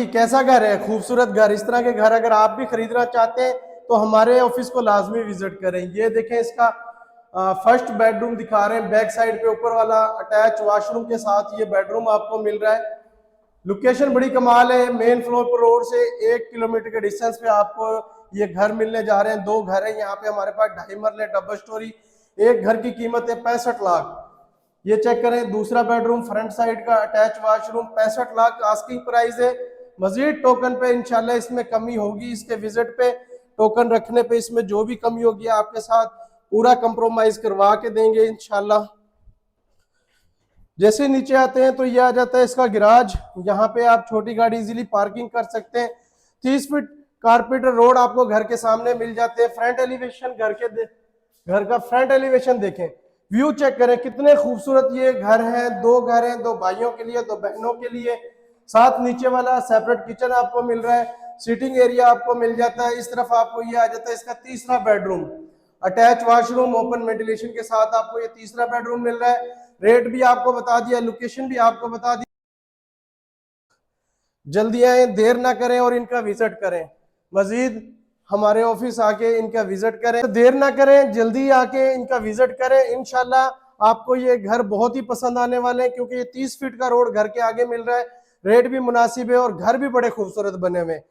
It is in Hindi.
कैसा घर है? खूबसूरत घर। इस तरह के घर अगर आप भी खरीदना चाहते हैं तो हमारे ऑफिस को लाजमी विजिट करें। ये देखें, इसका फर्स्ट बेडरूम दिखा रहे हैं। बैक साइड पे ऊपर वाला अटैच वॉशरूम के साथ ये बेडरूम आपको मिल रहा है। लोकेशन बड़ी कमाल है। मेन फ्लोर पर रोड से 1 किलोमीटर के डिस्टेंस पे आपको ये घर मिलने जा रहे हैं। 2 घर है यहाँ पे हमारे पास, 2.5 मरले डबल स्टोरी। एक घर की कीमत है 65 लाख। ये चेक करें, दूसरा बेडरूम फ्रंट साइड का attach washroom, 65 lakh asking price है। मजीद टोकन पे इंशाल्लाह इसमें कमी होगी। इसके विजिट पे टोकन रखने पे इसमें जो भी कमी होगी आपके साथ पूरा कंप्रोमाइज करवा के देंगे इंशाल्लाह। जैसे नीचे आते हैं तो ये आ जाता है इसका गिराज। यहाँ पे आप छोटी गाड़ी इजीली पार्किंग कर सकते हैं। 30 फीट कारपेटर रोड आपको घर के सामने मिल जाते हैं। फ्रंट एलिवेशन घर का फ्रंट एलिवेशन देखें, व्यू चेक करें, कितने खूबसूरत ये घर है। 2 घर हैं, 2 भाइयों के लिए, 2 बहनों के लिए। साथ नीचे वाला सेपरेट किचन आपको मिल रहा है। सीटिंग एरिया आपको मिल जाता है। इस तरफ आपको ये आ जाता है इसका तीसरा bedroom, attach washroom open ventilation के साथ आपको ये तीसरा बेडरूम मिल रहा है। रेट भी आपको बता दिया, लोकेशन भी आपको बता दी। जल्दी आए, देर ना करें और इनका विजिट करें। मजीद हमारे ऑफिस आके इनका विजिट करें, देर ना करें, जल्दी आके इनका विजिट करें। इंशाल्लाह आपको ये घर बहुत ही पसंद आने वाले हैं, क्योंकि ये 30 फीट का रोड घर के आगे मिल रहा है। रेट भी मुनासिब है और घर भी बड़े खूबसूरत बने हुए हैं।